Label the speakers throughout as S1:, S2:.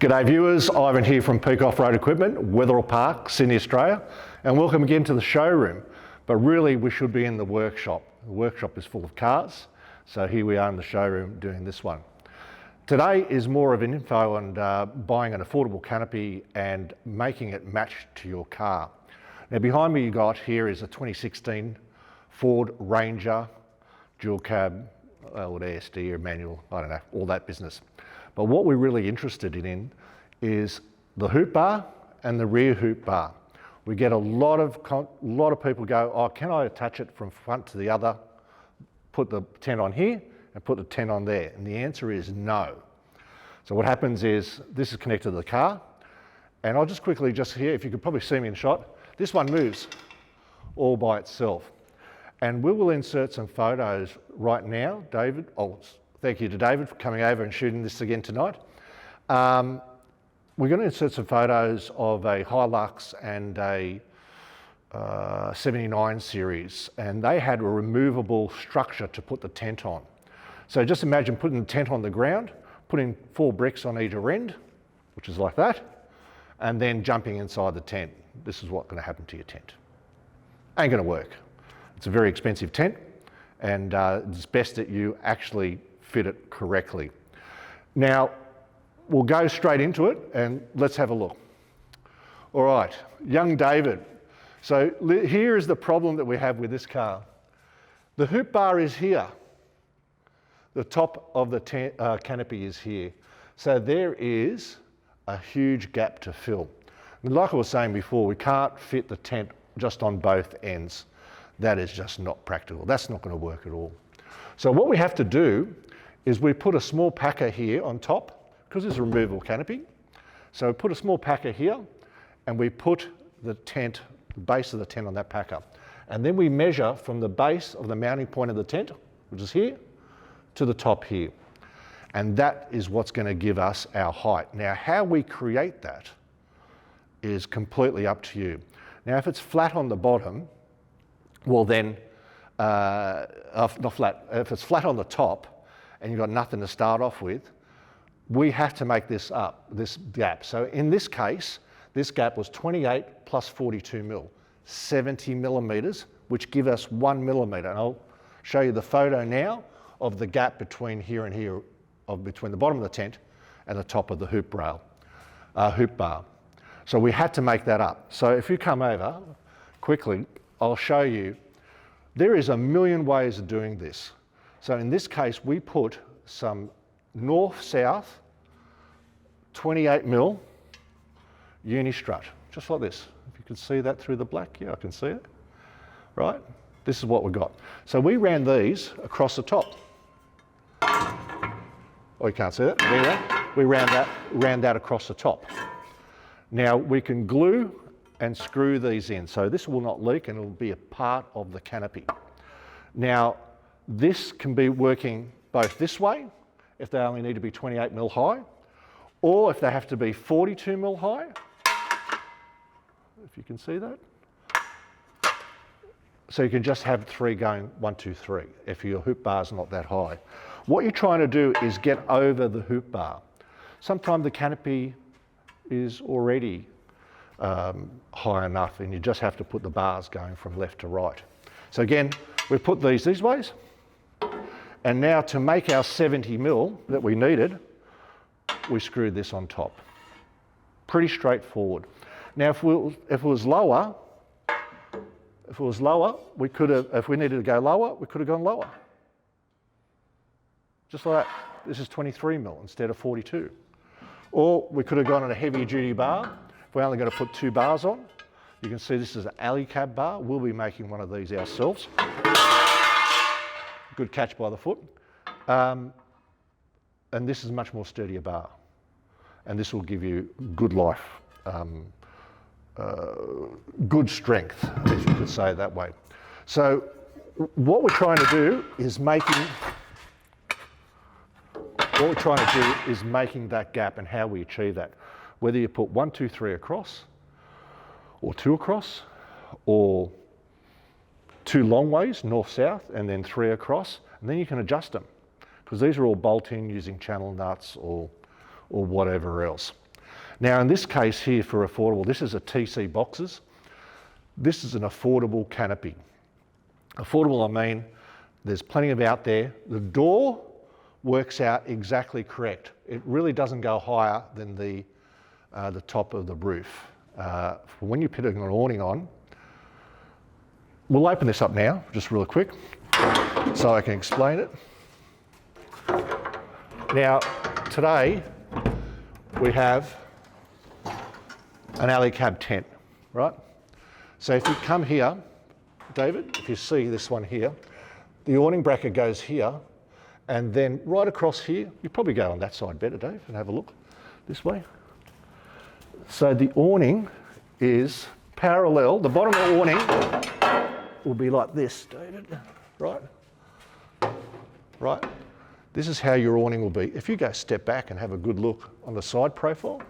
S1: G'day viewers, Ivan here from Peak Offroad Equipment, Wetherill Park, Sydney, Australia, and welcome again to the showroom. But really we should be in the workshop. The workshop is full of cars, so here we are in the showroom doing this one. Today is more of an info on buying an affordable canopy and making it match to your car. Now behind me you got here is a 2016 Ford Ranger, dual cab, old ASD or manual, I don't know, all that business. But what we're really interested in is the hoop bar and the rear hoop bar. We get a lot of people go, oh, can I attach it from front to the other, put the tent on here and put the tent on there? And the answer is no. So what happens is this is connected to the car, and I'll just quickly here, if you could probably see me in shot, this one moves all by itself. And we will insert some photos right now. David, thank you to David for coming over and shooting this again tonight. We're going to insert some photos of a Hilux and a 79 series, and they had a removable structure to put the tent on. So just imagine putting the tent on the ground, putting 4 bricks on either end, which is like that, and then jumping inside the tent. This is what's going to happen to your tent. Ain't going to work. It's a very expensive tent, and it's best that you actually fit it correctly. Now, we'll go straight into it and let's have a look. All right, young David. So here is the problem that we have with this car. The hoop bar is here. The top of the canopy is here. So there is a huge gap to fill. And like I was saying before, we can't fit the tent just on both ends. That is just not practical. That's not going to work at all. So what we have to do is we put a small packer here on top, because it's a removable canopy. So we put a small packer here, and we put the tent, the base of the tent on that packer. And then we measure from the base of the mounting point of the tent, which is here, to the top here. And that is what's going to give us our height. Now, how we create that is completely up to you. Now, if it's flat on the bottom, well then, not flat, if it's flat on the top, and you've got nothing to start off with, we have to make this up, this gap. So in this case, this gap was 28 plus 42 mil, 70 millimeters, which give us 1 millimeter. And I'll show you the photo now of the gap between here and here, between the bottom of the tent and the top of the hoop bar. So we had to make that up. So if you come over quickly, I'll show you, there is a million ways of doing this. So in this case, we put some north-south 28 mil uni-strut, just like this. If you can see that through the black, yeah, I can see it, right? This is what we got. So we ran these across the top. Oh, you can't see that, we ran that across the top. Now we can glue and screw these in, so this will not leak and it will be a part of the canopy. Now, this can be working both this way, if they only need to be 28 mil high, or if they have to be 42 mil high, if you can see that. So you can just have 3 going 1, 2, 3, if your hoop bar is not that high. What you're trying to do is get over the hoop bar. Sometimes the canopy is already high enough and you just have to put the bars going from left to right. So again, we put these ways. And now to make our 70 mil that we needed, we screwed this on top. Pretty straightforward. Now if it was lower, we could have, if we needed to go lower, we could have gone lower. Just like that. This is 23 mil instead of 42. Or we could have gone on a heavier duty bar. If we're only going to put 2 bars on, you can see this is an Alu-Cab bar. We'll be making one of these ourselves. Good catch by the foot. And this is a much more sturdier bar. And this will give you good life, good strength, if you could say it that way. So what we're trying to do is making that gap and how we achieve that. Whether you put 1, 2, 3 across, or 2 across, or 2 long ways, north-south, and then 3 across, and then you can adjust them, because these are all bolt-in using channel nuts or whatever else. Now in this case here for affordable, this is a T.C Boxes. This is an affordable canopy. Affordable, I mean, there's plenty of out there. The door works out exactly correct. It really doesn't go higher than the top of the roof. When you're putting an awning on, we'll open this up now, just real quick, so I can explain it. Now, today, we have an Alu-Cab tent, right? So if you come here, David, if you see this one here, the awning bracket goes here, and then right across here, you probably go on that side better, Dave, and have a look this way. So the awning is parallel. The bottom of the awning will be like this, David, right? Right? This is how your awning will be. If you go step back and have a good look on the side profile,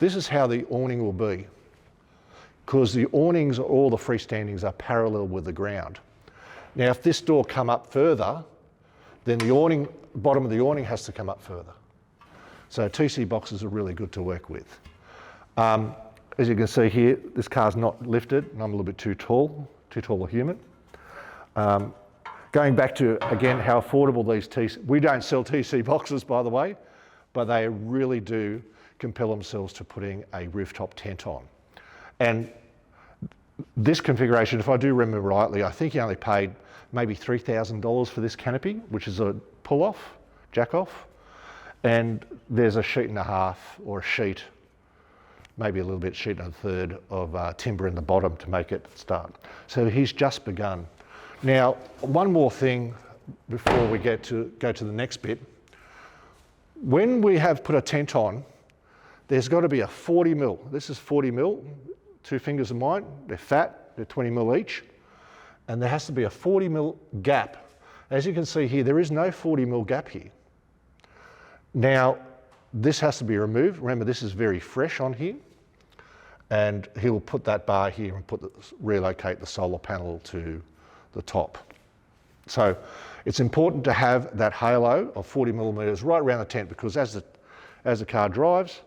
S1: this is how the awning will be. Because the awnings, all the freestandings are parallel with the ground. Now, if this door come up further, then the awning, bottom of the awning has to come up further. So T.C Boxes are really good to work with. As you can see here, this car's not lifted, and I'm a little bit too tall a human. Going back to, again, how affordable these TC, we don't sell T.C Boxes, by the way, but they really do compel themselves to putting a rooftop tent on. And this configuration, if I do remember rightly, I think he only paid maybe $3,000 for this canopy, which is a pull-off, jack-off, and there's a sheet and a half or a sheet, maybe a little bit sheet and a third of timber in the bottom to make it start. So he's just begun. Now, one more thing before we go to the next bit. When we have put a tent on, there's got to be a 40 mil. This is 40 mil, 2 fingers of mine. They're fat, they're 20 mil each. And there has to be a 40 mil gap. As you can see here, there is no 40 mil gap here. Now, this has to be removed. Remember, this is very fresh on here. And he'll put that bar here and relocate the solar panel to the top. So it's important to have that halo of 40 millimeters right around the tent, because as the car drives,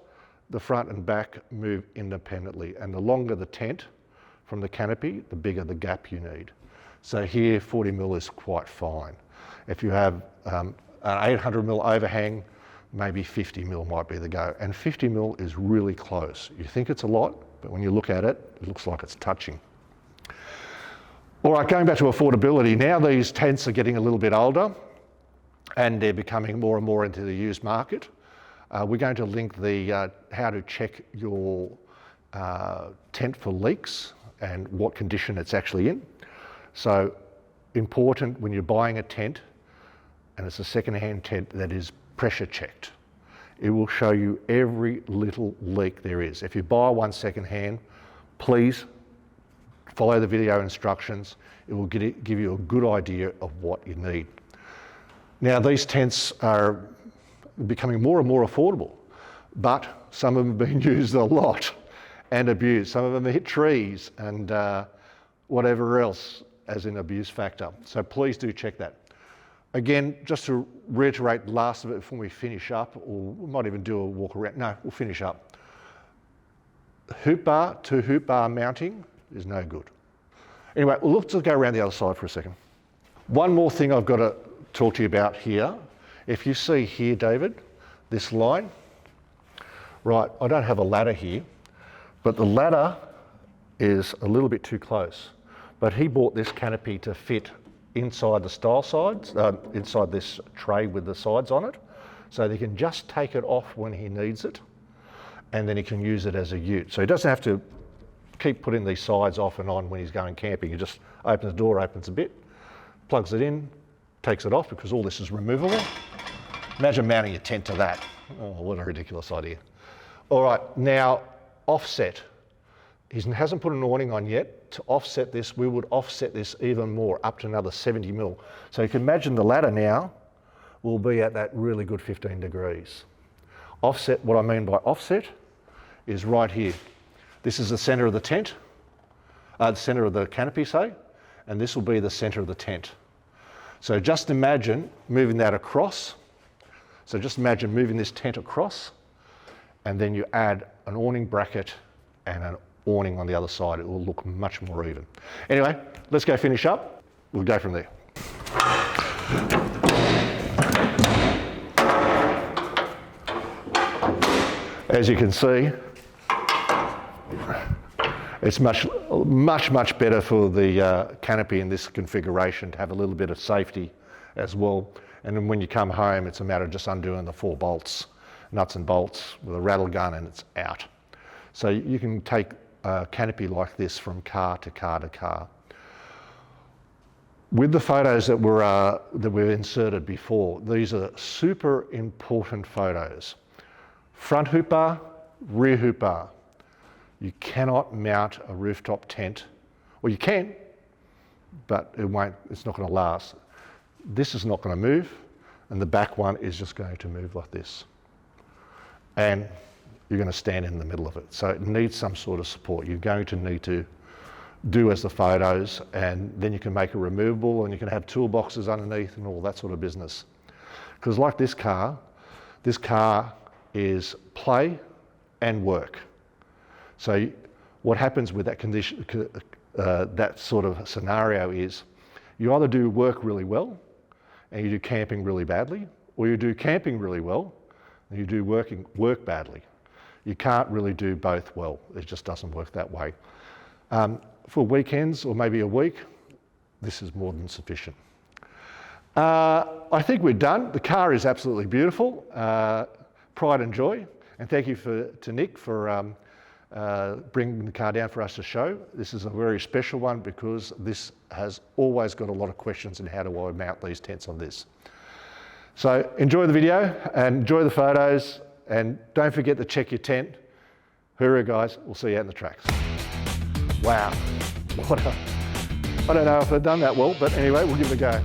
S1: the front and back move independently. And the longer the tent from the canopy, the bigger the gap you need. So here, 40 mil is quite fine. If you have an 800 mil overhang, maybe 50 mil might be the go. And 50 mil is really close. You think it's a lot, but when you look at it, it looks like it's touching. All right, going back to affordability, now these tents are getting a little bit older and they're becoming more and more into the used market. We're going to link the how to check your tent for leaks and what condition it's actually in. So important when you're buying a tent, and it's a second-hand tent, that is pressure checked. It will show you every little leak there is. If you buy one second-hand, please follow the video instructions. It will give you a good idea of what you need. Now, these tents are becoming more and more affordable, but some of them have been used a lot and abused. Some of them hit trees and whatever else as an abuse factor. So please do check that. Again, just to reiterate the last of it before we finish up, or we might even do a walk around. No, we'll finish up. Hoop bar to hoop bar mounting is no good. Anyway, well, let's go around the other side for a second. One more thing I've got to talk to you about here. If you see here, David, this line, right, I don't have a ladder here, but the ladder is a little bit too close. But he bought this canopy to fit inside the stile sides, inside this tray with the sides on it, so that he can just take it off when he needs it, and then he can use it as a ute. So he doesn't have to keep putting these sides off and on when he's going camping. He just opens the door, opens a bit, plugs it in, takes it off, because all this is removable. Imagine mounting a tent to that. Oh, what a ridiculous idea. All right, now offset. He hasn't put an awning on yet. To offset this, we would offset this even more, up to another 70 mil. So you can imagine the ladder now will be at that really good 15 degrees. Offset, what I mean by offset is right here. This is the center of the tent, the center of the canopy, say, and this will be the center of the tent. So just imagine moving that across. So just imagine moving this tent across, and then you add an awning bracket and an awning on the other side. It will look much more even. Anyway, let's go finish up. We'll go from there. As you can see, it's much better for the canopy in this configuration to have a little bit of safety as well. And then when you come home, it's a matter of just undoing the 4 bolts, nuts and bolts with a rattle gun, and it's out. So you can take a canopy like this from car to car to car. With the photos that were inserted before, these are super important photos. Front hoop bar, rear hoop bar. You cannot mount a rooftop tent, or you can, but it's not going to last. This is not going to move, and the back one is just going to move like this. And you're going to stand in the middle of it. So it needs some sort of support. You're going to need to do as the photos, and then you can make it removable, and you can have toolboxes underneath and all that sort of business. Because like this car is play and work. So what happens with that condition, that sort of scenario is you either do work really well and you do camping really badly, or you do camping really well and you do work badly. You can't really do both well. It just doesn't work that way. For weekends or maybe a week, this is more than sufficient. I think we're done. The car is absolutely beautiful. Pride and joy. And thank you to Nick for bringing the car down for us to show. This is a very special one because this has always got a lot of questions in how do I mount these tents on this. So enjoy the video and enjoy the photos, and don't forget to check your tent. Hoorah guys, we'll see you out in the tracks. Wow, I don't know if I've done that well, but anyway, we'll give it a go.